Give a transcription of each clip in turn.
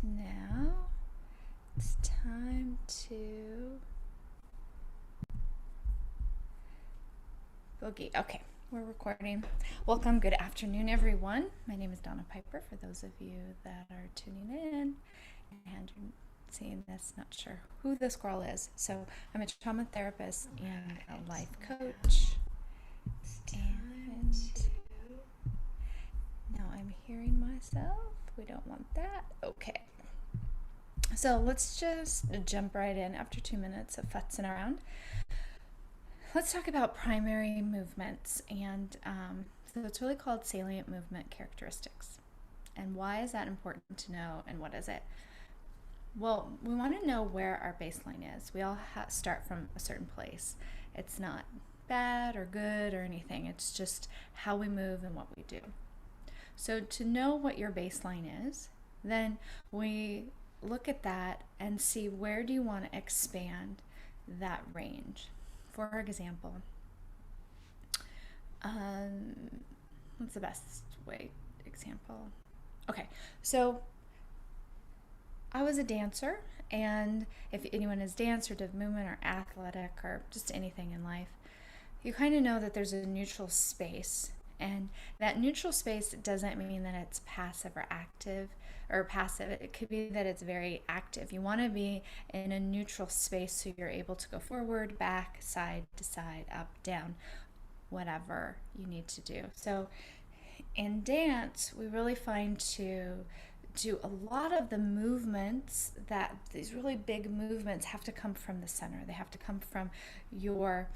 now it's time to boogie. Okay, we're recording. Welcome, good afternoon, everyone. My name is Donna Piper, for those of you that are tuning in and seeing this, not sure who this girl is. So I'm a trauma therapist and a life coach. And now I'm hearing myself. We don't want that. Okay. So let's just jump right in after 2 minutes of futzing around. Let's talk about primary movements, and so it's really called salient movement characteristics. And why is that important to know, and what is it? Well, we want to know where our baseline is. We all start from a certain place. It's not bad or good or anything. It's just how we move and what we do. So to know what your baseline is, then we look at that and see where do you want to expand that range. For example, what's the best way example? Okay, so I was a dancer, and if anyone has danced or did movement or athletic or just anything in life, you kind of know that there's a neutral space. And that neutral space doesn't mean that it's passive or active or passive. It could be that it's very active. You want to be in a neutral space so you're able to go forward, back, side to side, up, down, whatever you need to do. So in dance, we really find to do a lot of the movements, that these really big movements have to come from the center. They have to come from your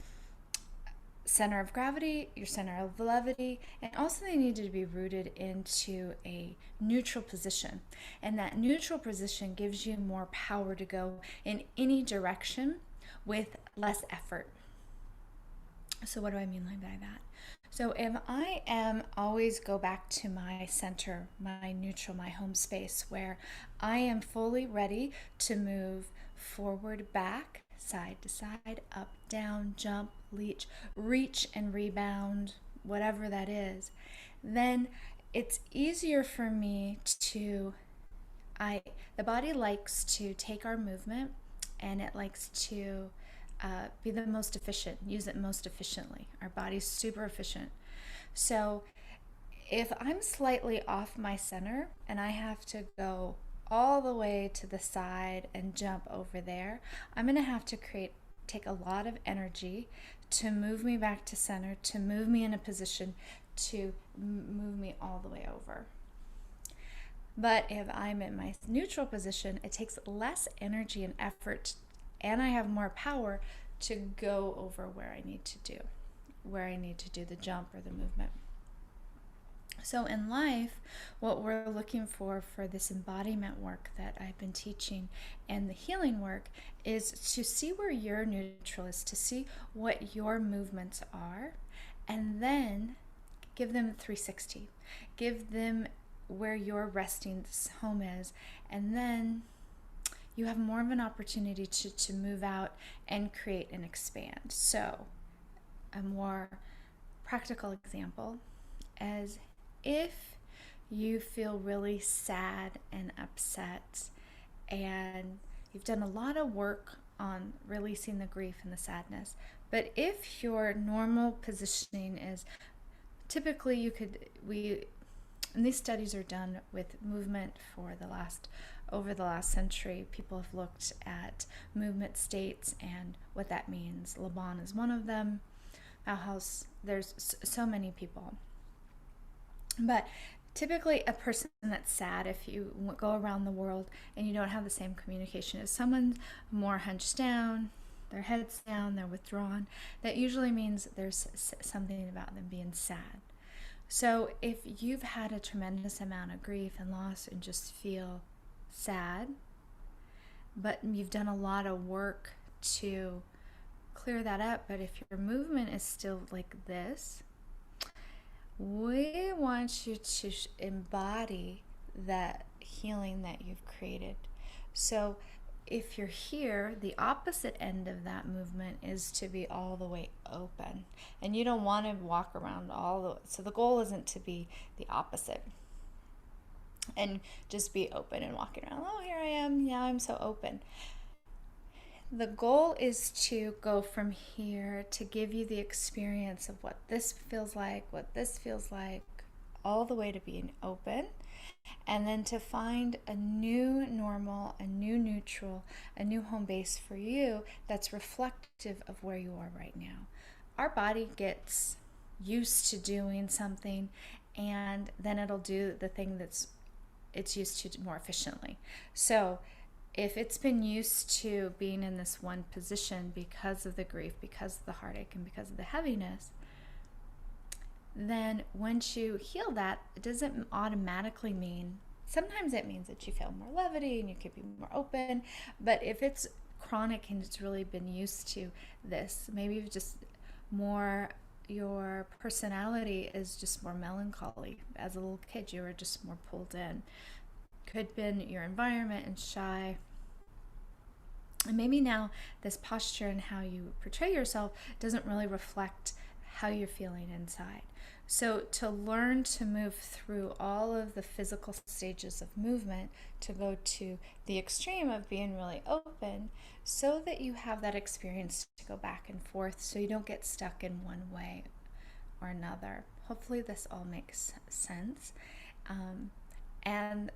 center of gravity, your center of levity, and also they need to be rooted into a neutral position. And that neutral position gives you more power to go in any direction with less effort. So what do I mean by that? So if I am always go back to my center, my neutral, my home space, where I am fully ready to move forward, back, side to side, up, down, jump, reach and rebound, whatever that is, then it's easier for me to, the body likes to take our movement and it likes to be the most efficient, use it most efficiently. Our body's super efficient. So if I'm slightly off my center and I have to go all the way to the side and jump over there, I'm going to have to take a lot of energy to move me back to center, to move me in a position to move me all the way over. But if I'm in my neutral position, it takes less energy and effort, and I have more power to go over where I need to do the jump or the movement. So in life, what we're looking for this embodiment work that I've been teaching and the healing work is to see where your neutral is, to see what your movements are, and then give them 360. Give them where your resting home is, and then you have more of an opportunity to move out and create and expand. So a more practical example is if you feel really sad and upset and you've done a lot of work on releasing the grief and the sadness, but if your normal positioning is typically and these studies are done with movement over the last century. People have looked at movement states and what that means. Laban is one of them. Bauhaus, there's so many people. But typically a person that's sad, if you go around the world and you don't have the same communication as someone more hunched down, their head's down, they're withdrawn, that usually means there's something about them being sad. So if you've had a tremendous amount of grief and loss and just feel sad, but you've done a lot of work to clear that up, but if your movement is still like this, we want you to embody that healing that you've created. So if you're here, the opposite end of that movement is to be all the way open. And you don't want to walk around so the goal isn't to be the opposite. and just be open and walking around. Oh, here I am. Yeah, I'm so open. The goal is to go from here to give you the experience of what this feels like, all the way to being open, and then to find a new normal, a new neutral, a new home base for you that's reflective of where you are right now. Our body gets used to doing something, and then it'll do the thing that's it's used to more efficiently. So if it's been used to being in this one position because of the grief, because of the heartache, and because of the heaviness, then once you heal that, it doesn't automatically mean, sometimes it means that you feel more levity and you could be more open. But if it's chronic and it's really been used to this, maybe you've just more, your personality is just more melancholy. As a little kid, you were just more pulled in. Could have been your environment and shy. And maybe now this posture and how you portray yourself doesn't really reflect how you're feeling inside. So to learn to move through all of the physical stages of movement, to go to the extreme of being really open, so that you have that experience to go back and forth, so you don't get stuck in one way or another. Hopefully this all makes sense. And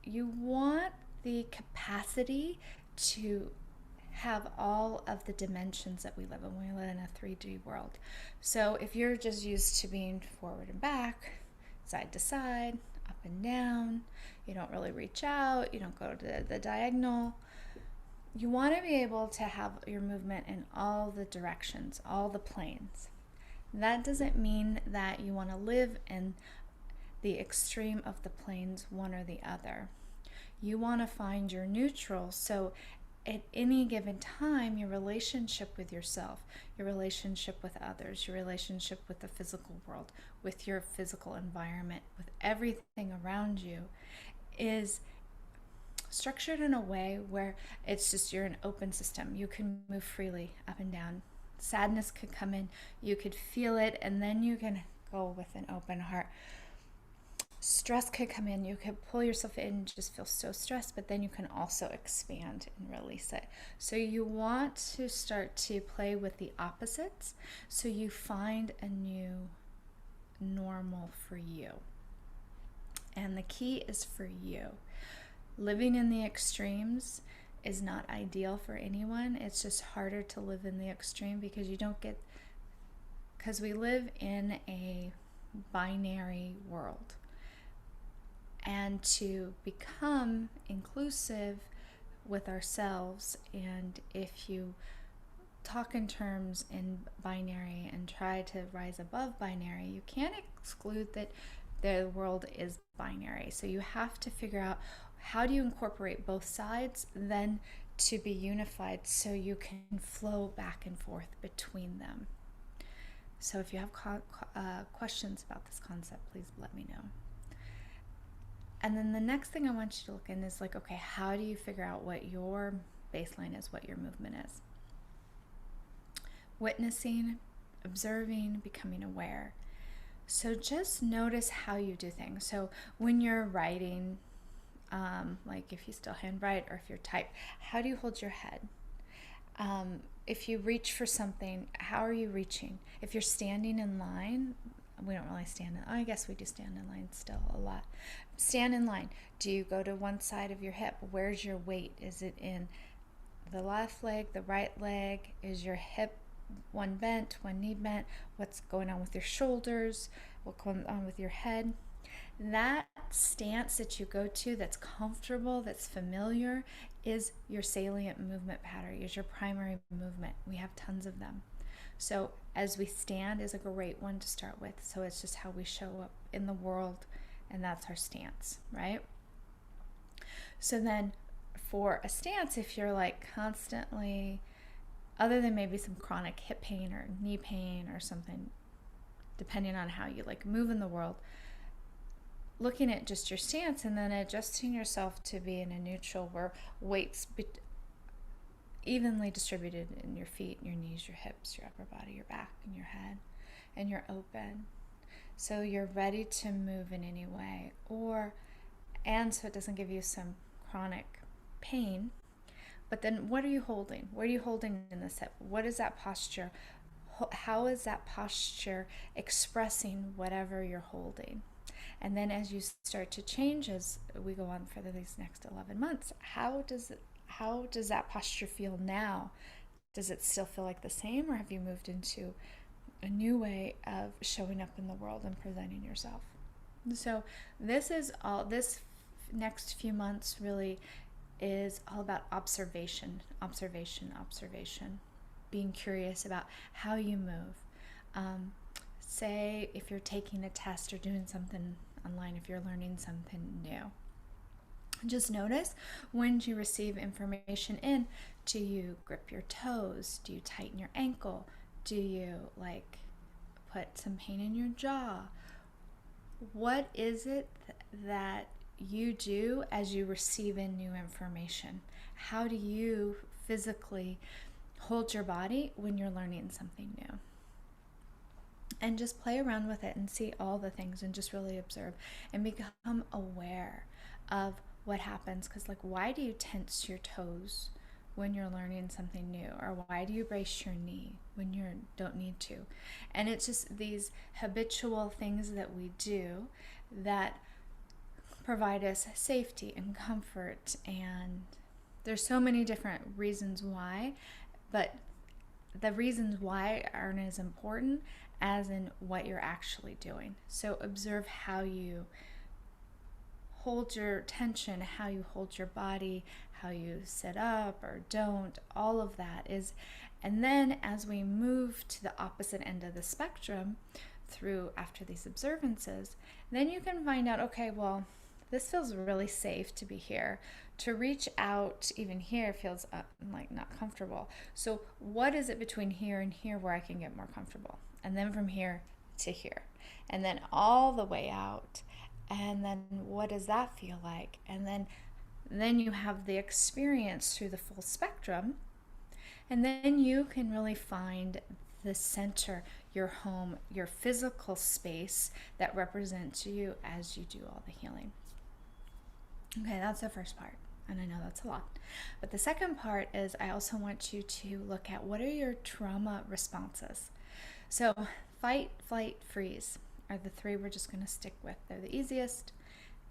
you want the capacity to have all of the dimensions that we live in. We live in a 3D world. So if you're just used to being forward and back, side to side, up and down, you don't really reach out, you don't go to the diagonal, you want to be able to have your movement in all the directions, all the planes. That doesn't mean that you want to live in the extreme of the planes, one or the other. You want to find your neutral, so at any given time, your relationship with yourself, your relationship with others, your relationship with the physical world, with your physical environment, with everything around you, is structured in a way where it's just, you're an open system. You can move freely up and down. Sadness could come in, you could feel it, and then you can go with an open heart. Stress could come in, you could pull yourself in and just feel so stressed, but then you can also expand and release it. So you want to start to play with the opposites, so you find a new normal for you. And the key is for you. Living in the extremes is not ideal for anyone. It's just harder to live in the extreme because we live in a binary world. And to become inclusive with ourselves, and if you talk in terms in binary and try to rise above binary, you can't exclude that the world is binary. So you have to figure out, how do you incorporate both sides then to be unified, so you can flow back and forth between them. So if you have questions about this concept, please let me know. And then the next thing I want you to look in is like, okay, how do you figure out what your baseline is, what your movement is? Witnessing, observing, becoming aware. So just notice how you do things. So when you're writing, like if you still handwrite or if you're type, how do you hold your head? If you reach for something, how are you reaching? If you're standing in line, we don't really stand in, I guess we do stand in line still a lot. Stand in line. Do you go to one side of your hip? Where's your weight? Is it in the left leg, the right leg? Is your hip one bent, one knee bent? What's going on with your shoulders? What's going on with your head? That stance that you go to that's comfortable, that's familiar, is your salient movement pattern, is your primary movement. We have tons of them. So as we stand is a great one to start with. So it's just how we show up in the world, and that's our stance, right? So then for a stance, if you're like constantly, other than maybe some chronic hip pain or knee pain or something, depending on how you like move in the world, looking at just your stance and then adjusting yourself to be in a neutral where weight's evenly distributed in your feet, your knees, your hips, your upper body, your back, and your head, and you're open. so you're ready to move in any way, and so it doesn't give you some chronic pain. But then what are you holding? What are you holding in this hip? What is that posture? How is that posture expressing whatever you're holding? And then as you start to change, as we go on for these next 11 months, how does that posture feel now? Does it still feel like the same, or have you moved into a new way of showing up in the world and presenting yourself? So this next few months really is all about observation, being curious about how you move. Say if you're taking a test or doing something online, if you're learning something new, just notice when you receive information in. Do you grip your toes? Do you tighten your ankle? Do you put some pain in your jaw? What is it that you do as you receive in new information? How do you physically hold your body when you're learning something new? And just play around with it and see all the things and just really observe and become aware of what happens. Because why do you tense your toes when you're learning something new? Or why do you brace your knee when you don't need to? And it's just these habitual things that we do that provide us safety and comfort. And there's so many different reasons why, but the reasons why aren't as important as in what you're actually doing. So observe how you hold your tension, how you hold your body, how you sit up or don't, all of that is. And then as we move to the opposite end of the spectrum through after these observances, then you can find out, okay, well, this feels really safe to be here. To reach out even here feels not comfortable. So what is it between here and here where I can get more comfortable? And then from here to here, and then all the way out. And then what does that feel like? And then you have the experience through the full spectrum. And then you can really find the center, your home, your physical space that represents you as you do all the healing. Okay, that's the first part. And I know that's a lot. But the second part is I also want you to look at what are your trauma responses. So fight, flight, freeze are the three we're just going to stick with. They're the easiest.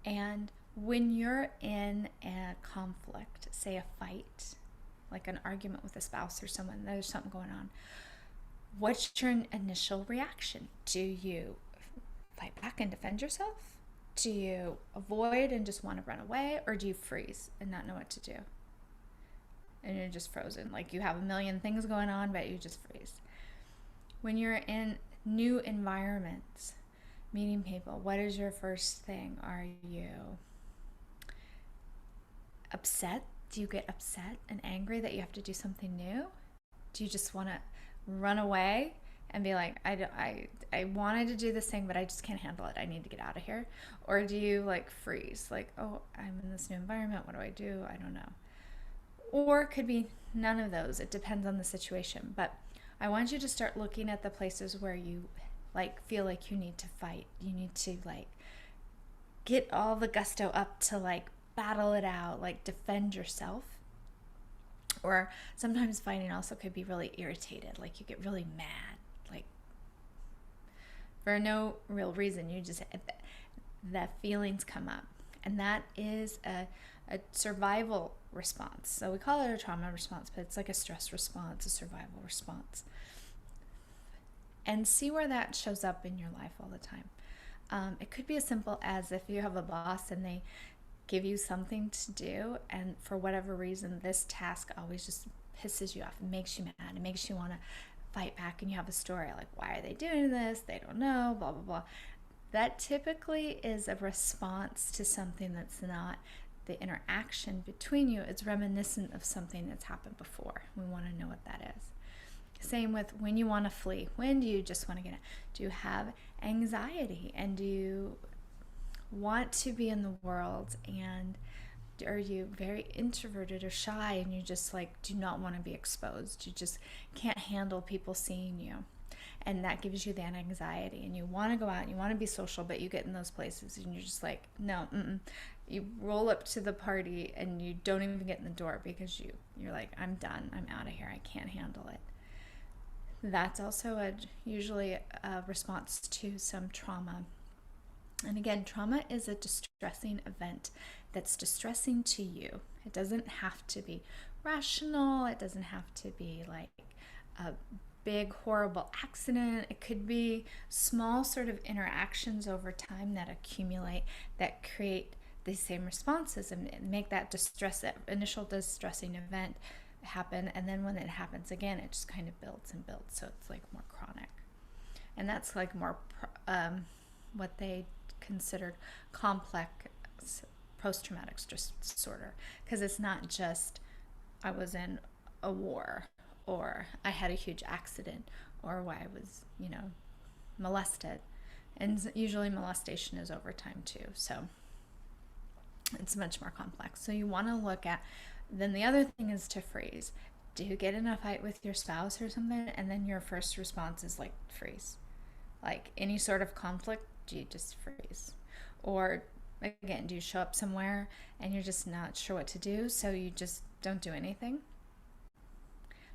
And when you're in a conflict, say a fight, like an argument with a spouse or someone, there's something going on, what's your initial reaction? Do you fight back and defend yourself? Do you avoid and just want to run away? Or do you freeze and not know what to do? And you're just frozen. You have a million things going on, but you just freeze. When you're in new environments, meeting people, what is your first thing? Are you upset? Do you get upset and angry that you have to do something new? Do you just want to run away and be like, I wanted to do this thing, but I just can't handle it. I need to get out of here. Or do you freeze? Oh, I'm in this new environment. What do I do? I don't know. Or it could be none of those. It depends on the situation. But I want you to start looking at the places where you feel like you need to fight. You need to get all the gusto up to battle it out, defend yourself. Or sometimes fighting also could be really irritated. You get really mad. For no real reason, you just, the feelings come up. And that is a survival response. So we call it a trauma response, but it's like a stress response, a survival response. And see where that shows up in your life all the time. It could be as simple as if you have a boss and they give you something to do, and for whatever reason, this task always just pisses you off. It makes you mad. It makes you want to fight back, and you have a story why are they doing this? They don't know, blah, blah, blah. That typically is a response to something that's not the interaction between you. It's reminiscent of something that's happened before. We want to know what that is. Same with when you want to flee. When do you just want to get out? Do you have anxiety, and do you want to be in the world, and are you very introverted or shy, and you just do not want to be exposed? You just can't handle people seeing you. And that gives you that anxiety, and you want to go out and you want to be social, but you get in those places and you're just like, no, you roll up to the party and you don't even get in the door because you're like, I'm done, I'm out of here, I can't handle it. That's also usually a response to some trauma. And again, trauma is a distressing event that's distressing to you. It doesn't have to be rational. It doesn't have to be like a big, horrible accident. It could be small sort of interactions over time that accumulate, that create these same responses and make that initial distressing event happen. And then when it happens again, it just kind of builds and builds. So it's like more chronic. And that's like more what they considered complex post-traumatic stress disorder, because it's not just I was in a war or I had a huge accident or why I was, molested. And usually molestation is over time too. So it's much more complex. So you want to look at, then the other thing is to freeze. Do you get in a fight with your spouse or something, and then your first response is like freeze? Like any sort of conflict, do you just freeze? Or again, do you show up somewhere and you're just not sure what to do, so you just don't do anything?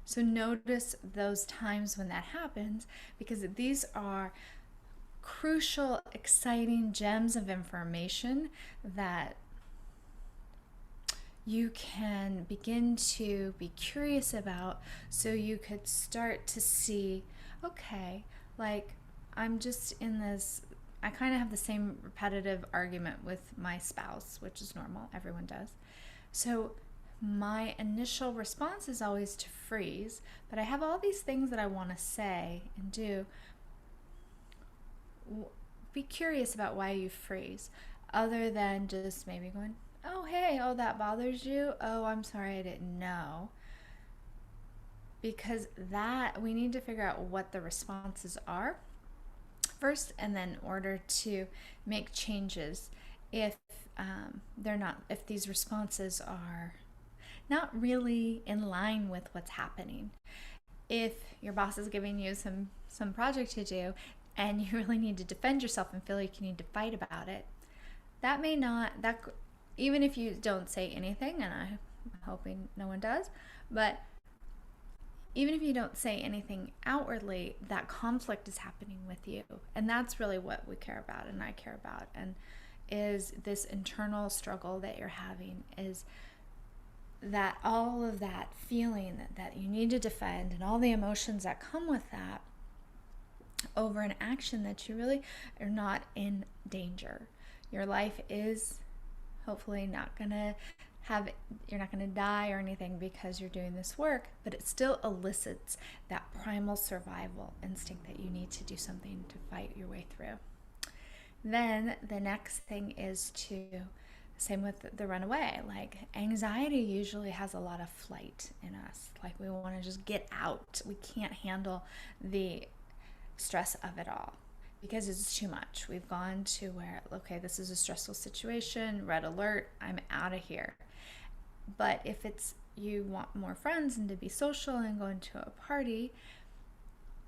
So notice those times when that happens, because these are crucial, exciting gems of information that you can begin to be curious about, so you could start to see, okay, like I'm just in this, I kind of have the same repetitive argument with my spouse, which is normal, everyone does. So my initial response is always to freeze, but I have all these things that I want to say and do. Be curious about why you freeze, other than just maybe going, oh, hey, oh, that bothers you? Oh, I'm sorry, I didn't know. Because we need to figure out what the responses are first, and then in order to make changes if if these responses are not really in line with what's happening. If your boss is giving you some project to do and you really need to defend yourself and feel like you need to fight about it, even if you don't say anything, and I'm hoping no one does, but even if you don't say anything outwardly, that conflict is happening with you. And that's really what we care about, and I care about, and is this internal struggle that you're having, is that all of that feeling that you need to defend and all the emotions that come with that over an action that you really are not in danger. Your life is hopefully you're not going to die or anything because you're doing this work, but it still elicits that primal survival instinct that you need to do something to fight your way through. Then the next thing is same with the runaway, like anxiety usually has a lot of flight in us. Like we want to just get out. We can't handle the stress of it all because it's too much. We've gone to where, okay, this is a stressful situation, red alert, I'm out of here. But if it's you want more friends and to be social and going to a party,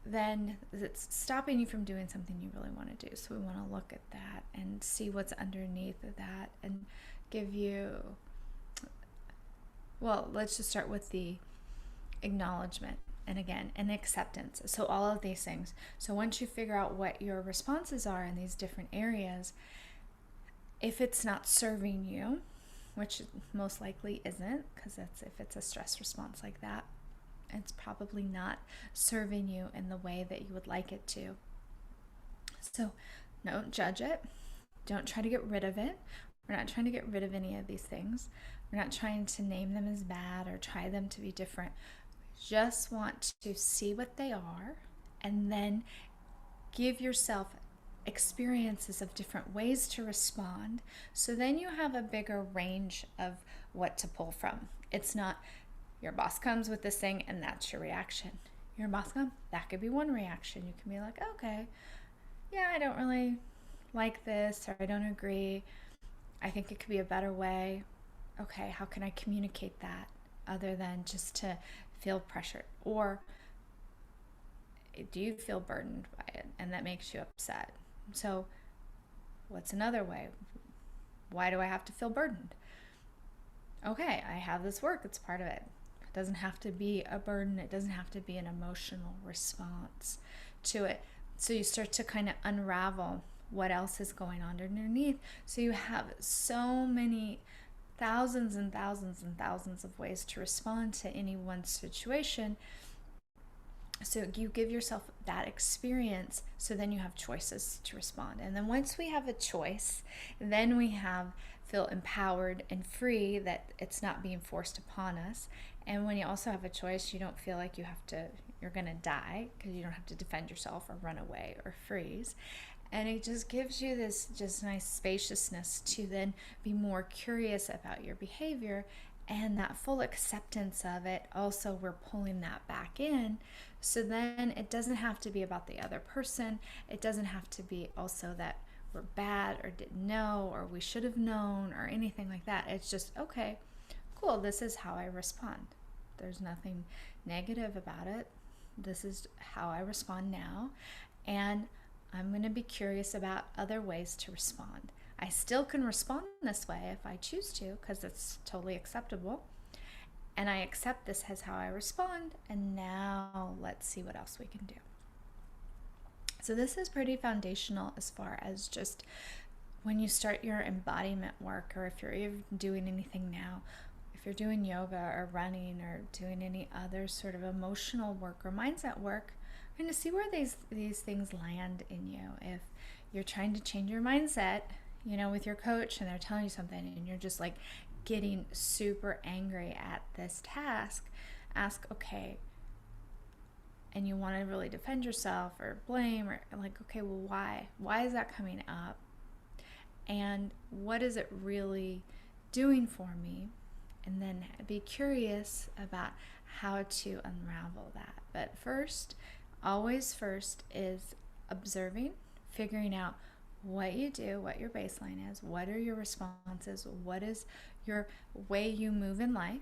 then it's stopping you from doing something you really want to do. So we want to look at that and see what's underneath of that and give you, well, let's just start with the acknowledgement. And again, an acceptance. So all of these things. So once you figure out what your responses are in these different areas, if it's not serving you, which most likely isn't, because that's if it's a stress response like that, it's probably not serving you in the way that you would like it to. So don't judge it. Don't try to get rid of it. We're not trying to get rid of any of these things. We're not trying to name them as bad or try them to be different. Just want to see what they are and then give yourself experiences of different ways to respond, so then you have a bigger range of what to pull from. It's not your boss comes with this thing and that's your reaction. Your boss comes, that could be one reaction. You can be like, okay, yeah, I don't really like this, or I don't agree. I think it could be a better way. Okay, how can I communicate that other than just to feel pressured? Or Do you feel burdened by it? And that makes you upset. So what's another way? Why do I have to feel burdened? Okay, I have this work, it's part of it. It doesn't have to be a burden, it doesn't have to be an emotional response to it. So you start to kind of unravel what else is going on underneath. So you have so many thousands and thousands and thousands of ways to respond to any one situation. So you give yourself that experience, so then you have choices to respond. And then once we have a choice, then we feel empowered and free, that it's not being forced upon us. And when you also have a choice, you don't feel like you're gonna die, because you don't have to defend yourself or run away or freeze. And it just gives you this just nice spaciousness to then be more curious about your behavior, and that full acceptance of it. Also, we're pulling that back in. So then it doesn't have to be about the other person. It doesn't have to be also that we're bad or didn't know or we should have known or anything like that. It's just, okay, cool, this is how I respond. There's nothing negative about it. This is how I respond now. And I'm going to be curious about other ways to respond. I still can respond this way if I choose to, because it's totally acceptable. And I accept this as how I respond. And now let's see what else we can do. So this is pretty foundational as far as just when you start your embodiment work, or if you're even doing anything now, if you're doing yoga or running or doing any other sort of emotional work or mindset work, kind of see where these things land in you. If you're trying to change your mindset, with your coach, and they're telling you something and you're just like getting super angry at this task, ask, okay, and you want to really defend yourself or blame, or like, okay, well, why is that coming up, and what is it really doing for me? And then be curious about how to unravel that. But always first is observing, figuring out what you do, what your baseline is, what are your responses, what is your way you move in life.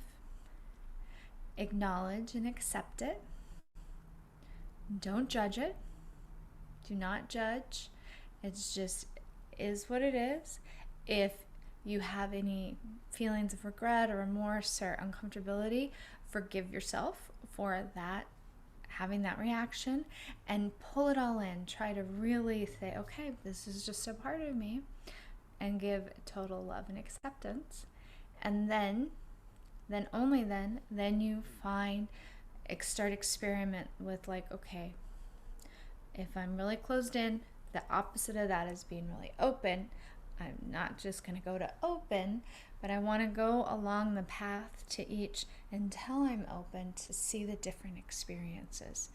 Acknowledge and accept it. Don't judge it. Do not judge. It's just is what it is. If you have any feelings of regret or remorse or uncomfortability, forgive yourself for that, having that reaction, and pull it all in. Try to really say, okay, this is just a part of me, and give total love and acceptance. And then only then you start experiment with, like, okay, if I'm really closed in, the opposite of that is being really open. I'm not just going to go to open, but I want to go along the path to each until I'm open to see the different experiences.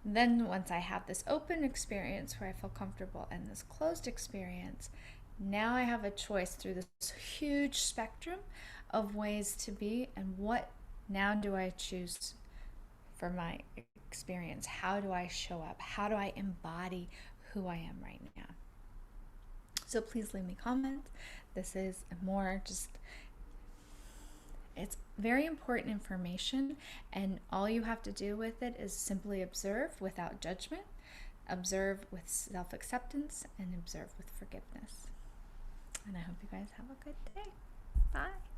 Then once I have this open experience where I feel comfortable and this closed experience, now I have a choice through this huge spectrum of ways to be, and what now do I choose for my experience? How do I show up? How do I embody who I am right now? So please leave me comments. This is more it's very important information, and all you have to do with it is simply observe without judgment, observe with self-acceptance, and observe with forgiveness. And I hope you guys have a good day. Bye.